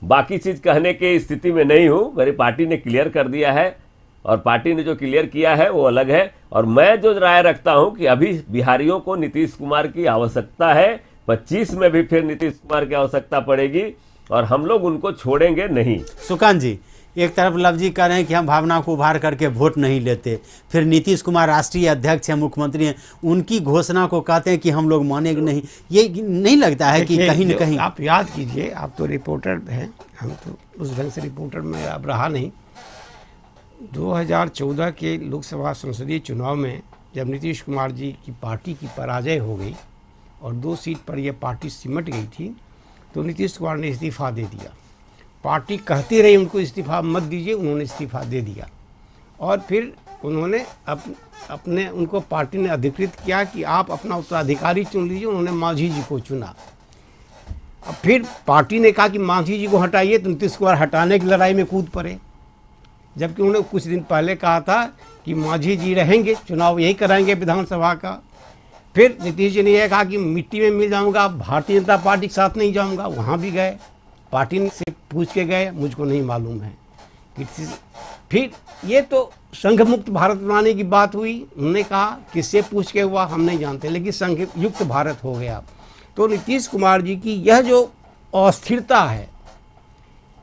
बाकी चीज़ कहने की स्थिति में नहीं हूँ। मेरी पार्टी ने क्लियर कर दिया है और पार्टी ने जो क्लियर किया है वो अलग है। और मैं जो राय रखता हूं कि अभी बिहारियों को नीतीश कुमार की आवश्यकता है, 25 में भी फिर नीतीश कुमार की आवश्यकता पड़ेगी और हम लोग उनको छोड़ेंगे नहीं। सुकांत जी, एक तरफ लव जी कह रहे हैं कि हम भावना को उभार करके वोट नहीं लेते, फिर नीतीश कुमार राष्ट्रीय अध्यक्ष हैं, मुख्यमंत्री हैं, उनकी घोषणा को कहते हैं कि हम लोग मानेंगे नहीं। ये नहीं लगता है कि कहीं न कहीं आप याद कीजिए, आप तो रिपोर्टर हैं, हम तो उस ढंग से रिपोर्टर में अब रहा नहीं। 2014 के लोकसभा संसदीय चुनाव में जब नीतीश कुमार जी की पार्टी की पराजय हो गई और 2 सीट पर यह पार्टी सिमट गई थी, तो नीतीश कुमार ने इस्तीफा दे दिया। पार्टी कहती रही उनको इस्तीफा मत दीजिए, उन्होंने इस्तीफा दे दिया और फिर उन्होंने अपने उनको पार्टी ने अधिकृत किया कि आप अपना उत्तराधिकारी चुन लीजिए। उन्होंने मांझी जी को चुना। अब फिर पार्टी ने कहा कि मांझी जी को हटाइए, तो नीतीश कुमार हटाने की लड़ाई में कूद पड़े, जबकि उन्होंने कुछ दिन पहले कहा था कि मांझी जी रहेंगे, चुनाव यही कराएंगे विधानसभा का। फिर नीतीश जी ने यह कहा कि मिट्टी में मिल जाऊंगा, भारतीय जनता पार्टी के साथ नहीं जाऊंगा। वहाँ भी गए, पार्टी से पूछ के गए, मुझको नहीं मालूम है। फिर ये तो संघ मुक्त भारत बनाने की बात हुई। उन्होंने कहा किससे पूछ के हुआ हम नहीं जानते, लेकिन संघ युक्त भारत हो गया। तो नीतीश कुमार जी की यह जो अस्थिरता है,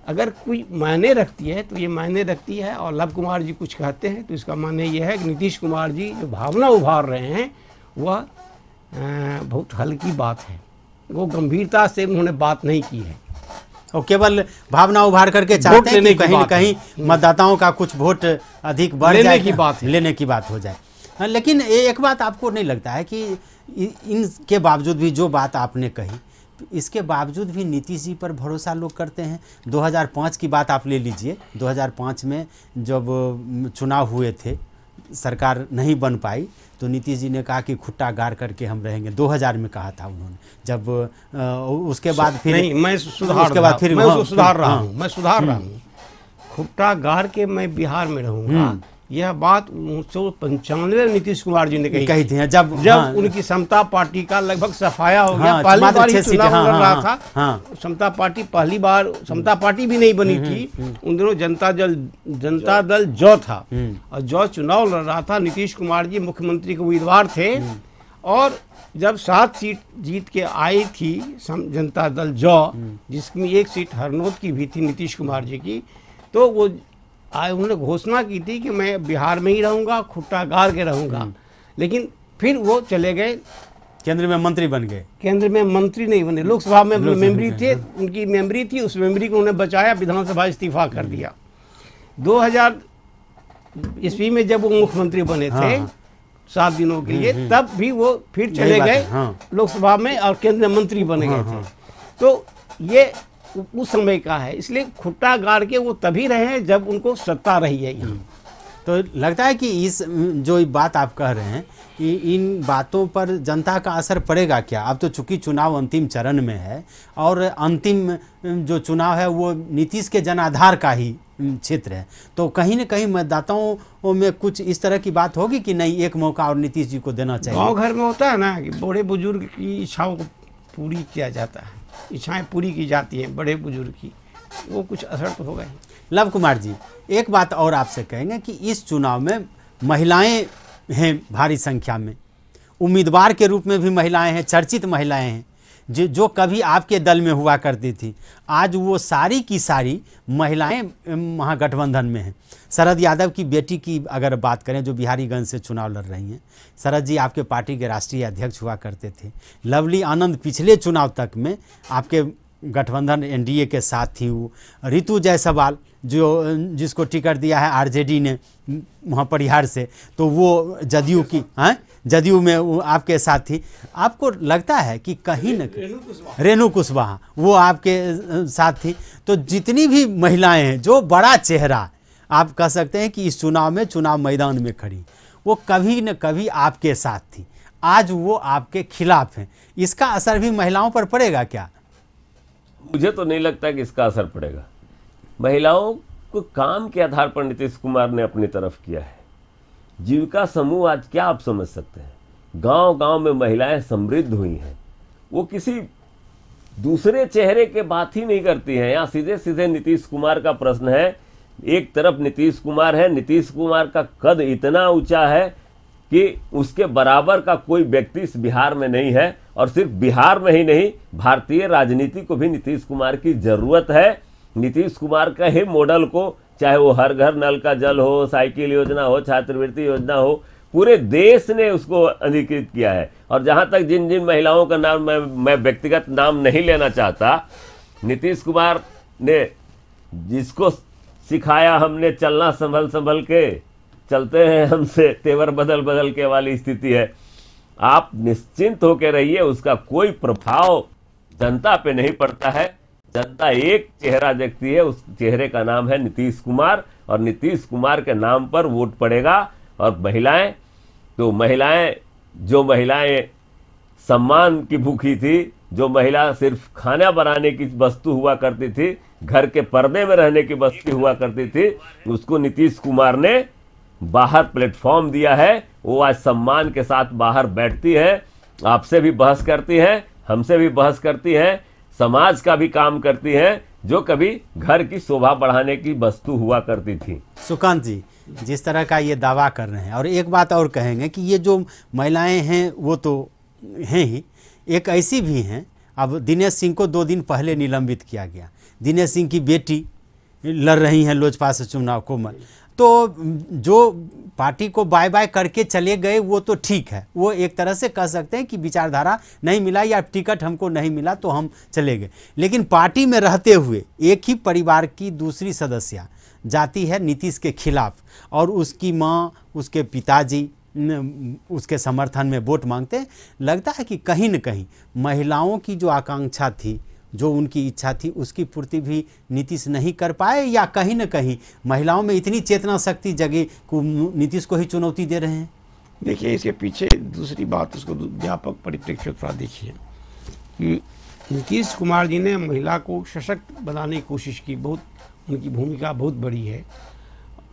अगर कोई मायने रखती है तो ये मायने रखती है। और लव कुमार जी कुछ कहते हैं तो इसका मायने ये है कि नीतीश कुमार जी जो भावना उभार रहे हैं वह बहुत हल्की बात है, वो गंभीरता से उन्होंने बात नहीं की है। और केवल भावना उभार करके चाहते हैं कि कहीं न कहीं मतदाताओं का कुछ वोट अधिक बढ़ जाए, लेने की बात हो जाए। लेकिन एक बात आपको नहीं लगता है कि इनके बावजूद भी, जो बात आपने कही, इसके बावजूद भी नीतीश जी पर भरोसा लोग करते हैं? 2005 की बात आप ले लीजिए। 2005 में जब चुनाव हुए थे, सरकार नहीं बन पाई, तो नीतीश जी ने कहा कि खुट्टा गाड़ करके हम रहेंगे। 2000 में कहा था उन्होंने। जब उसके बाद फिर नहीं, मैं सुधार रहा हूँ। खुट्टा गाड़ के मैं बिहार में रहूँगा, यह बात 1995 नीतीश कुमार जी ने कही थी, जब उनकी समता पार्टी का लगभग सफाया हो गया। पहली बार ही चुनाव लड़ रहा था। समता पार्टी पहली बार समता पार्टी भी नहीं बनी थी। उन दिनों जनता दल जौ था और जौ चुनाव लड़ रहा था। नीतीश कुमार जी मुख्यमंत्री के उम्मीदवार थे और जब 7 सीट जीत के आई थी जनता दल जौ, जिसमें 1 सीट हरनौत की भी थी नीतीश कुमार जी की, तो वो उन्होंने घोषणा की थी कि मैं बिहार में ही रहूंगा, खुट्टा गाड़ के रहूंगा। लेकिन फिर वो चले गए, केंद्र में मंत्री बन गए। केंद्र में मंत्री नहीं बने, लोकसभा में मेंबरी थे, उनकी मेंबरी थी, उस मेंबरी को उन्हें बचाया, विधानसभा इस्तीफा कर दिया। 2000 ईस्वी में जब वो मुख्यमंत्री बने थे 7 दिनों के लिए, तब भी वो फिर चले गए लोकसभा में और केंद्रीय मंत्री बन गए थे। तो ये उस समय का है, इसलिए खुट्टा गाड़ के वो तभी रहे हैं जब उनको सत्ता रही है यहाँ। तो लगता है कि इस जो बात आप कह रहे हैं, इन बातों पर जनता का असर पड़ेगा क्या? अब तो चूंकि चुनाव अंतिम चरण में है और अंतिम जो चुनाव है वो नीतीश के जनाधार का ही क्षेत्र है, तो कहीं ना कहीं मतदाताओं में कुछ इस तरह की बात होगी कि नहीं, एक मौका और नीतीश जी को देना चाहिए। गांव घर में होता है ना कि बड़े बुजुर्ग की इच्छाओं को पूरी किया जाता है, इच्छाएं पूरी की जाती हैं बड़े बुजुर्ग की, वो कुछ असर तो होगा ही। लव कुमार जी, एक बात और आपसे कहेंगे कि इस चुनाव में महिलाएं हैं भारी संख्या में, उम्मीदवार के रूप में भी महिलाएं हैं, चर्चित महिलाएं हैं, जो कभी आपके दल में हुआ करती थी, आज वो सारी की सारी महिलाएं महागठबंधन में हैं। शरद यादव की बेटी की अगर बात करें, जो बिहारीगंज से चुनाव लड़ रही हैं, शरद जी आपके पार्टी के राष्ट्रीय अध्यक्ष हुआ करते थे। लवली आनंद पिछले चुनाव तक में आपके गठबंधन एनडीए के साथ थी। वो रितु जायसवाल जिसको टिकट दिया है आरजेडी ने वहाँ परिहार से, तो वो जदयू की जदयू में वो आपके साथ थी। आपको लगता है कि कहीं न रेणु कुशवाहा वो आपके साथ थी, तो जितनी भी महिलाएं हैं, जो बड़ा चेहरा आप कह सकते हैं कि इस चुनाव में चुनाव मैदान में खड़ी, वो कभी न कभी आपके साथ थी, आज वो आपके खिलाफ हैं। इसका असर भी महिलाओं पर पड़ेगा क्या? मुझे तो नहीं लगता कि इसका असर पड़ेगा। महिलाओं को काम के आधार पर नीतीश कुमार ने अपनी तरफ किया है। जीविका समूह आज क्या आप समझ सकते हैं, गांव गांव में महिलाएं समृद्ध हुई हैं। वो किसी दूसरे चेहरे के बात ही नहीं करती हैं। यहाँ सीधे सीधे नीतीश कुमार का प्रश्न है। एक तरफ नीतीश कुमार है, नीतीश कुमार का कद इतना ऊंचा है कि उसके बराबर का कोई व्यक्ति इस बिहार में नहीं है। और सिर्फ बिहार में ही नहीं, भारतीय राजनीति को भी नीतीश कुमार की जरूरत है। नीतीश कुमार का ही मॉडल को, चाहे वो हर घर नल का जल हो, साइकिल योजना हो, छात्रवृत्ति योजना हो, पूरे देश ने उसको अधिकृत किया है। और जहां तक जिन जिन महिलाओं का नाम मैं व्यक्तिगत नाम नहीं लेना चाहता, नीतीश कुमार ने जिसको सिखाया हमने चलना संभल संभल के, चलते हैं हमसे तेवर बदल बदल के वाली स्थिति है। आप निश्चिंत होकर रहिए, उसका कोई प्रभाव जनता पे नहीं पड़ता है। जनता एक चेहरा देखती है, उस चेहरे का नाम है नीतीश कुमार, और नीतीश कुमार के नाम पर वोट पड़ेगा। और महिलाएं, तो जो महिलाएं सम्मान की भूखी थी, जो महिला सिर्फ खाना बनाने की वस्तु हुआ करती थी, घर के पर्दे में रहने की वस्तु हुआ करती थी, उसको नीतीश कुमार ने बाहर प्लेटफॉर्म दिया है। वो आज सम्मान के साथ बाहर बैठती है, आपसे भी बहस करती है, हमसे भी बहस करती है, समाज का भी काम करती है, जो कभी घर की शोभा बढ़ाने की वस्तु हुआ करती थी। सुकांत जी, जिस तरह का ये दावा कर रहे हैं, और एक बात और कहेंगे कि ये जो महिलाएं हैं वो तो हैं ही, एक ऐसी भी हैं, अब दिनेश सिंह को 2 दिन पहले निलंबित किया गया। दिनेश सिंह की बेटी लड़ रही हैं लोजपा से चुनाव, कोमल, तो जो पार्टी को बाय बाय करके चले गए वो तो ठीक है, वो एक तरह से कह सकते हैं कि विचारधारा नहीं मिला या टिकट हमको नहीं मिला तो हम चले गए। लेकिन पार्टी में रहते हुए एक ही परिवार की दूसरी सदस्य जाती है नीतीश के खिलाफ, और उसकी माँ, उसके पिताजी उसके समर्थन में वोट मांगते। लगता है कि कहीं न कहीं महिलाओं की जो आकांक्षा थी, जो उनकी इच्छा थी, उसकी पूर्ति भी नीतीश नहीं कर पाए, या कहीं न कहीं महिलाओं में इतनी चेतना शक्ति जगी को नीतीश को ही चुनौती दे रहे हैं। देखिए, इसके पीछे दूसरी बात, उसको व्यापक परिप्रेक्ष्य थोड़ा देखिए कि नीतीश कुमार जी ने महिला को सशक्त बनाने की कोशिश की। बहुत उनकी भूमिका बहुत बड़ी है,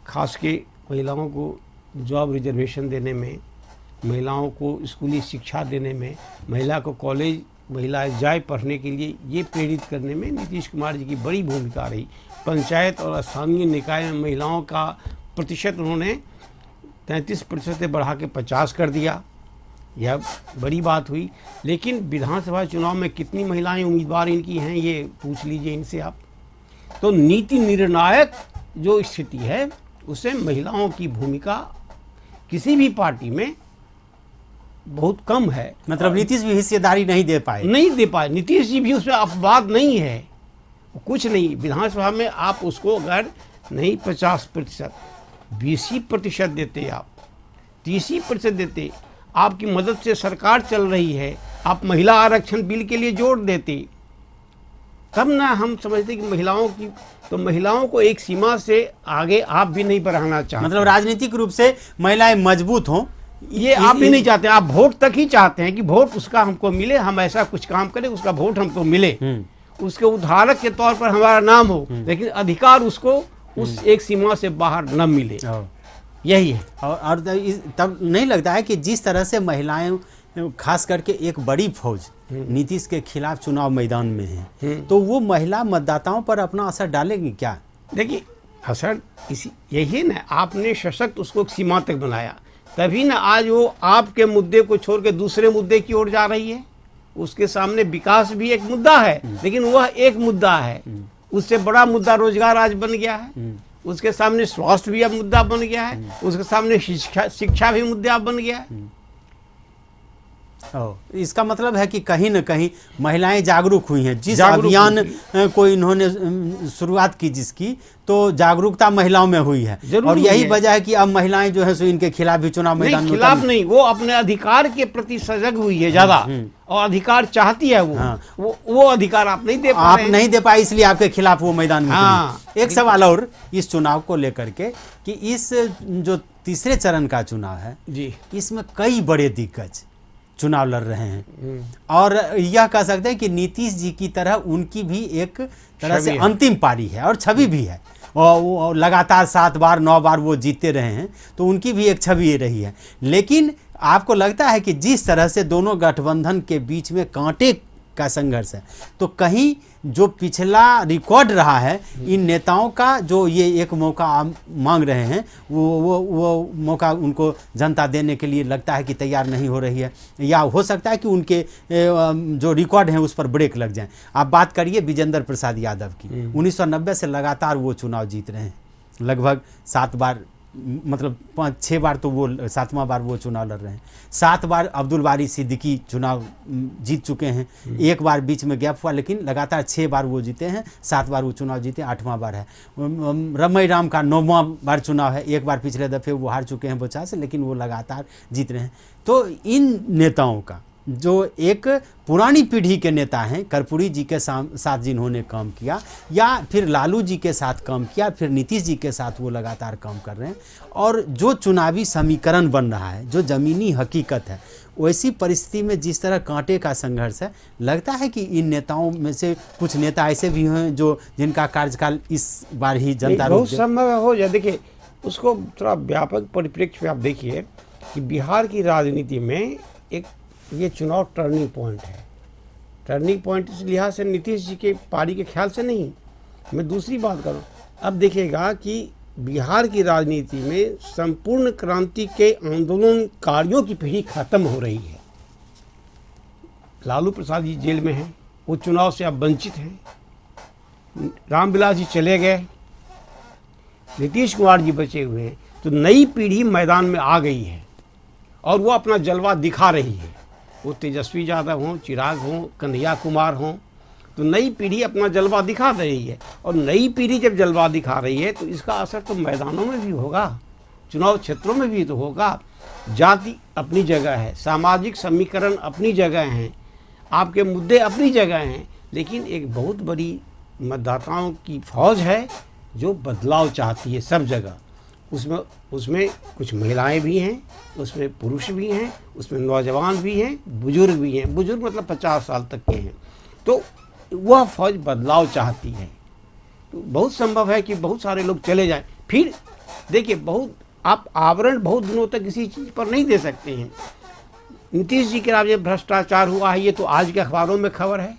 खास के महिलाओं को जॉब रिजर्वेशन देने में, महिलाओं को स्कूली शिक्षा देने में, महिला को कॉलेज महिलाएं जाए पढ़ने के लिए, ये प्रेरित करने में नीतीश कुमार जी की बड़ी भूमिका रही। पंचायत और स्थानीय निकाय में महिलाओं का प्रतिशत उन्होंने 33% से बढ़ा के 50 कर दिया, यह बड़ी बात हुई। लेकिन विधानसभा चुनाव में कितनी महिलाएं उम्मीदवार इनकी हैं, ये पूछ लीजिए इनसे आप। तो नीति निर्णायक जो स्थिति है, उससे महिलाओं की भूमिका किसी भी पार्टी में बहुत कम है। मतलब नीतीश भी हिस्सेदारी नहीं दे पाए। नीतीश जी भी उसमें अपवाद नहीं है, कुछ नहीं। विधानसभा में आप उसको अगर नहीं 50%, 20% देते, आप 30% देते, आपकी मदद से सरकार चल रही है, आप महिला आरक्षण बिल के लिए जोड़ देते, तब ना हम समझते कि महिलाओं की, तो महिलाओं को एक सीमा से आगे आप भी नहीं बढ़ाना चाहते। मतलब राजनीतिक रूप से महिलाएं मजबूत हों, ये आप भी नहीं चाहते। आप वोट तक ही चाहते हैं कि वोट उसका हमको मिले, हम ऐसा कुछ काम करें, उसका वोट हमको मिले, उसके उद्धारक के तौर पर हमारा नाम हो, लेकिन अधिकार उसको उस एक सीमा से बाहर न मिले, यही है। और तब नहीं लगता है कि जिस तरह से महिलाएं खास करके एक बड़ी फौज नीतीश के खिलाफ चुनाव मैदान में है, तो वो महिला मतदाताओं पर अपना असर डालेंगी क्या? देखिए असर इसी यही ना, आपने सशक्त उसको एक सीमा तक बनाया, तभी ना आज वो आपके मुद्दे को छोड़ के दूसरे मुद्दे की ओर जा रही है। उसके सामने विकास भी एक मुद्दा है, लेकिन वह एक मुद्दा है, उससे बड़ा मुद्दा रोजगार आज बन गया है, उसके सामने स्वास्थ्य भी अब मुद्दा बन गया है, उसके सामने शिक्षा भी मुद्दा बन गया है। इसका मतलब है कि कहीं न कहीं महिलाएं जागरूक हुई हैं। जिस अभियान को इन्होंने शुरुआत की जिसकी, तो जागरूकता महिलाओं में हुई है, और यही वजह है कि अब महिलाएं जो है सो इनके खिलाफ भी चुनाव मैदान में खिलाफ नहीं, वो अपने अधिकार के प्रति सजग हुई है ज्यादा, और अधिकार चाहती है वो अधिकार आप नहीं दे पाए, आप नहीं दे पाए, इसलिए आपके खिलाफ वो मैदान में। एक सवाल और इस चुनाव को लेकर के कि इस जो तीसरे चरण का चुनाव है जी, इसमें कई बड़े दिग्गज चुनाव लड़ रहे हैं, और यह कह सकते हैं कि नीतीश जी की तरह उनकी भी एक तरह से अंतिम पारी है और छवि भी है, और लगातार 7 बार 9 बार वो जीते रहे हैं, तो उनकी भी एक छवि रही है। लेकिन आपको लगता है कि जिस तरह से दोनों गठबंधन के बीच में कांटे का संघर्ष है, तो कहीं जो पिछला रिकॉर्ड रहा है इन नेताओं का, जो ये एक मौका मांग रहे हैं, वो मौका उनको जनता देने के लिए लगता है कि तैयार नहीं हो रही है, या हो सकता है कि उनके जो रिकॉर्ड हैं उस पर ब्रेक लग जाए। आप बात करिए विजेंद्र प्रसाद यादव की, 1990 से लगातार वो चुनाव जीत रहे हैं, लगभग 7 बार, मतलब 5-6 बार तो वो 7वां बार वो चुनाव लड़ रहे हैं। 7 बार अब्दुल बारी सिद्दीकी चुनाव जीत चुके हैं, 1 बार बीच में गैप हुआ, लेकिन लगातार 6 बार वो जीते हैं, 7 बार वो चुनाव जीते, 8वां बार है। रमई राम का 9वां बार चुनाव है, 1 बार पिछले दफे वो हार चुके हैं बोचा से, लेकिन वो लगातार जीत रहे हैं। तो इन नेताओं का, जो एक पुरानी पीढ़ी के नेता हैं, कर्पूरी जी के साथ जिन्होंने काम किया, या फिर लालू जी के साथ काम किया, फिर नीतीश जी के साथ वो लगातार काम कर रहे हैं, और जो चुनावी समीकरण बन रहा है, जो ज़मीनी हकीकत है, वैसी परिस्थिति में जिस तरह कांटे का संघर्ष है, लगता है कि इन नेताओं में से कुछ नेता ऐसे भी हैं जो जिनका कार्यकाल इस बार ही जनता बहुत संभव हो जाए। देखिए उसको थोड़ा व्यापक परिप्रेक्ष्य में आप देखिए कि बिहार की राजनीति में एक ये चुनाव टर्निंग पॉइंट है। टर्निंग पॉइंट इस लिहाज से नीतीश जी के पारी के ख्याल से नहीं, मैं दूसरी बात करूं, अब देखिएगा कि बिहार की राजनीति में संपूर्ण क्रांति के आंदोलनकारियों की पीढ़ी खत्म हो रही है। लालू प्रसाद जी जेल में हैं, वो चुनाव से अब वंचित हैं, रामविलास जी चले गए, नीतीश कुमार जी बचे हुए हैं, तो नई पीढ़ी मैदान में आ गई है और वो अपना जलवा दिखा रही है। वो तेजस्वी यादव हों, चिराग हों, कन्हैया कुमार हों, तो नई पीढ़ी अपना जलवा दिखा रही है, और नई पीढ़ी जब जलवा दिखा रही है तो इसका असर तो मैदानों में भी होगा, चुनाव क्षेत्रों में भी तो होगा। जाति अपनी जगह है, सामाजिक समीकरण अपनी जगह हैं, आपके मुद्दे अपनी जगह हैं, लेकिन एक बहुत बड़ी मतदाताओं की फौज है जो बदलाव चाहती है सब जगह। उसमें कुछ महिलाएं भी हैं, उसमें पुरुष भी हैं, उसमें नौजवान भी हैं, बुजुर्ग भी हैं, बुजुर्ग मतलब 50 साल तक के हैं, तो वह फौज बदलाव चाहती है। तो बहुत संभव है कि बहुत सारे लोग चले जाएं। फिर देखिए, बहुत आप आवरण बहुत दिनों तक किसी चीज़ पर नहीं दे सकते हैं। नीतीश जी के राज्य भ्रष्टाचार हुआ है, ये तो आज के अखबारों में खबर है,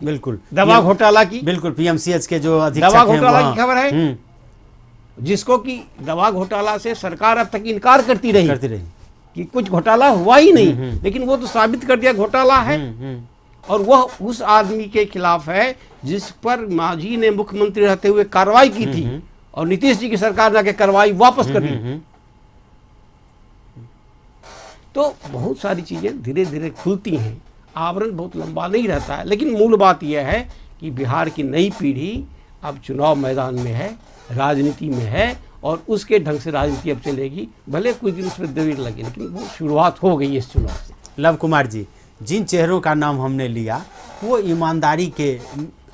बिल्कुल दवा घोटाला की, बिल्कुल पीएमसीएच के जो अधीक्षक दवा घोटाला की खबर है, जिसको कि दवा घोटाला से सरकार अब तक इनकार करती रही कि कुछ घोटाला हुआ ही नहीं, लेकिन वो तो साबित कर दिया घोटाला है। और वह उस आदमी के खिलाफ है जिस पर मांझी ने मुख्यमंत्री रहते हुए कार्रवाई की थी, और नीतीश जी की सरकार ने आके कार्रवाई वापस कर दी। तो बहुत सारी चीजें धीरे धीरे खुलती हैं, आवरण बहुत लंबा नहीं रहता है, लेकिन मूल बात यह है कि बिहार की नई पीढ़ी अब चुनाव मैदान में है, राजनीति में है, और उसके ढंग से राजनीति अब चलेगी। भले कुछ दिन उसमें देर लगे, लेकिन वो शुरुआत हो गई इस चुनाव से। लव कुमार जी, जिन चेहरों का नाम हमने लिया वो ईमानदारी के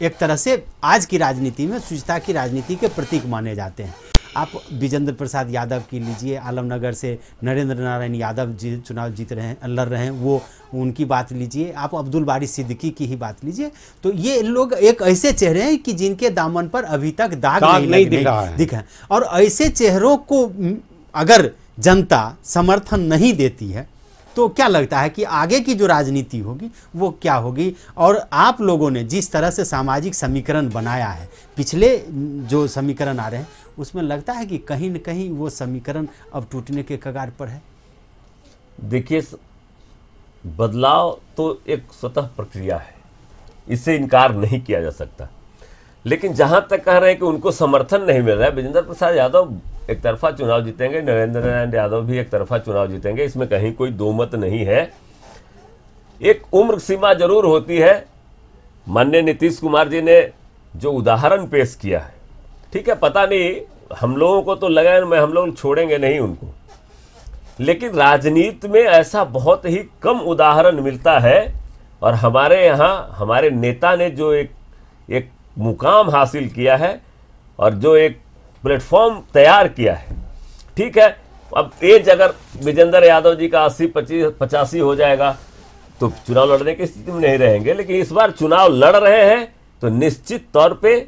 एक तरह से आज की राजनीति में शुचिता की राजनीति के प्रतीक माने जाते हैं। आप विजेंद्र प्रसाद यादव की लीजिए, आलमनगर से नरेंद्र नारायण यादव जी चुनाव जीत रहे हैं, लड़ रहे हैं, वो उनकी बात लीजिए, आप अब्दुल बारी सिद्दीकी की ही बात लीजिए। तो ये लोग एक ऐसे चेहरे हैं कि जिनके दामन पर अभी तक दाग नहीं दिखा है। और ऐसे चेहरों को अगर जनता समर्थन नहीं देती है तो क्या लगता है कि आगे की जो राजनीति होगी वो क्या होगी? और आप लोगों ने जिस तरह से सामाजिक समीकरण बनाया है, पिछले जो समीकरण आ रहे हैं उसमें लगता है कि कहीं न कहीं वो समीकरण अब टूटने के कगार पर है। देखिए, बदलाव तो एक स्वतः प्रक्रिया है, इससे इनकार नहीं किया जा सकता। लेकिन जहां तक कह रहे हैं कि उनको समर्थन नहीं मिल रहा है, विजेंद्र प्रसाद यादव एक तरफा चुनाव जीतेंगे, नरेंद्र नारायण यादव भी एक तरफा चुनाव जीतेंगे, इसमें कहीं कोई दो मत नहीं है। एक उम्र सीमा जरूर होती है। माननीय नीतीश कुमार जी ने जो उदाहरण पेश किया है, ठीक है, पता नहीं हम लोगों को तो लगा हम लोग छोड़ेंगे नहीं उनको, लेकिन राजनीति में ऐसा बहुत ही कम उदाहरण मिलता है। और हमारे यहाँ हमारे नेता ने जो एक मुकाम हासिल किया है और जो एक प्लेटफॉर्म तैयार किया है, ठीक है, अब एज अगर विजेंद्र यादव जी का 80-85 हो जाएगा तो चुनाव लड़ने की स्थिति में नहीं रहेंगे, लेकिन इस बार चुनाव लड़ रहे हैं तो निश्चित तौर पे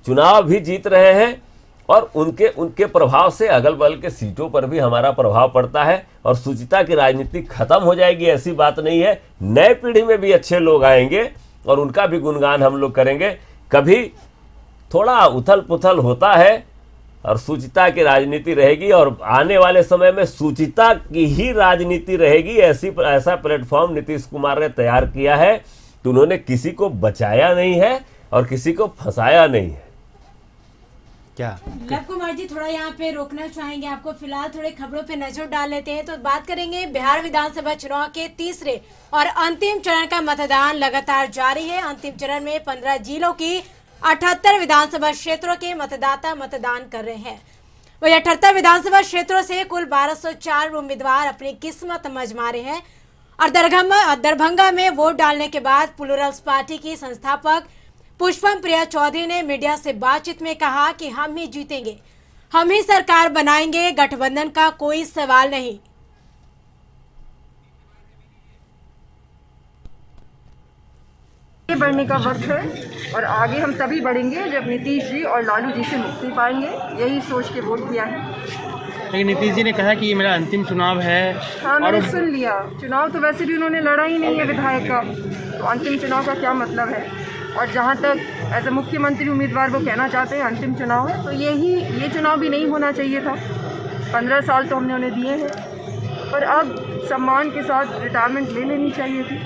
चुनाव भी जीत रहे हैं और उनके प्रभाव से अगल बगल के सीटों पर भी हमारा प्रभाव पड़ता है और सुचिता की राजनीति खत्म हो जाएगी ऐसी बात नहीं है। नए पीढ़ी में भी अच्छे लोग आएंगे और उनका भी गुणगान हम लोग करेंगे। कभी थोड़ा उथल पुथल होता है और सुचिता की राजनीति रहेगी और आने वाले समय में सुचिता की ही राजनीति रहेगी। ऐसा प्लेटफॉर्म नीतीश कुमार ने तैयार किया है कि उन्होंने किसी को बचाया नहीं है और किसी को फंसाया नहीं है। क्या लव कुमार जी, थोड़ा यहाँ पे रोकना चाहेंगे आपको, फिलहाल थोड़े खबरों पे नजर डाल लेते हैं। तो बात करेंगे बिहार विधानसभा चुनाव के तीसरे और अंतिम चरण का मतदान लगातार जारी है। अंतिम चरण में 15 जिलों की 78 विधानसभा क्षेत्रों के मतदाता मतदान कर रहे हैं। वही 78 विधानसभा क्षेत्रों से कुल 1204 उम्मीदवार अपनी किस्मत आजमा रहे हैं। और दरभंगा में वोट डालने के बाद प्लूरल्स पार्टी की संस्थापक पुष्पम प्रिया चौधरी ने मीडिया से बातचीत में कहा कि हम ही जीतेंगे, हम ही सरकार बनाएंगे, गठबंधन का कोई सवाल नहीं। बढ़ने का वक्त है और आगे हम तभी बढ़ेंगे जब नीतीश जी और लालू जी से मुक्ति पाएंगे। यही सोच के वोट किया है। लेकिन नीतीश जी ने कहा कि ये मेरा अंतिम चुनाव है। हाँ, मैंने सुन लिया। चुनाव तो वैसे भी उन्होंने लड़ा ही नहीं है विधायक का, तो अंतिम चुनाव का क्या मतलब है। और जहाँ तक एज ए मुख्यमंत्री उम्मीदवार वो कहना चाहते हैं अंतिम चुनाव है, तो ये चुनाव भी नहीं होना चाहिए था। 15 साल तो हमने उन्हें दिए हैं, पर अब सम्मान के साथ रिटायरमेंट ले लेनी चाहिए थी।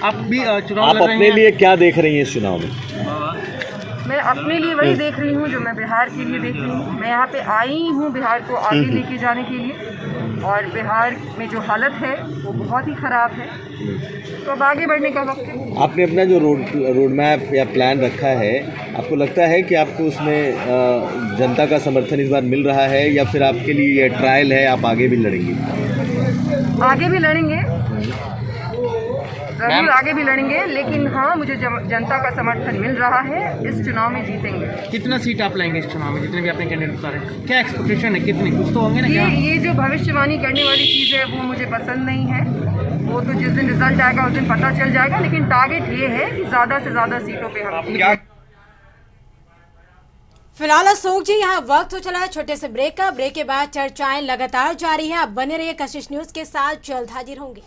आप भी चुनाव आप अपने लिए क्या देख रही हैं इस चुनाव में? मैं अपने लिए वही देख रही हूँ जो मैं बिहार के लिए देख रही हूँ। मैं यहाँ पे आई हूँ बिहार को आगे लेके जाने के लिए, और बिहार में जो हालत है वो बहुत ही ख़राब है, तो अब आगे बढ़ने का वक्त है। आपने अपना जो रोड मैप या प्लान रखा है, आपको लगता है कि आपको उसमें जनता का समर्थन इस बार मिल रहा है, या फिर आपके लिए ये ट्रायल है, आप आगे भी लड़ेंगे? आगे भी लड़ेंगे, जरूर आगे भी लड़ेंगे, लेकिन हाँ, मुझे जनता का समर्थन मिल रहा है। इस चुनाव में जीतेंगे। कितना सीट आप लाएंगे इस चुनाव में, जितने भी अपने कैंडिडेट बता रहे हैं? क्या एक्सपेक्टेशन है, कितने कुछ तो होंगे ना? ये जो भविष्यवाणी करने वाली चीज़ है वो मुझे पसंद नहीं है। वो तो जिस दिन रिजल्ट आएगा उस दिन पता चल जाएगा, लेकिन टारगेट ये है कि ज़्यादा से ज़्यादा सीटों पर हम। फिलहाल अशोक जी, यहाँ वक्त हो चला है छोटे से ब्रेक का। ब्रेक के बाद चर्चाएं लगातार जारी है। आप बने रहिए कशिश न्यूज के साथ, जल्द हाजिर होंगे।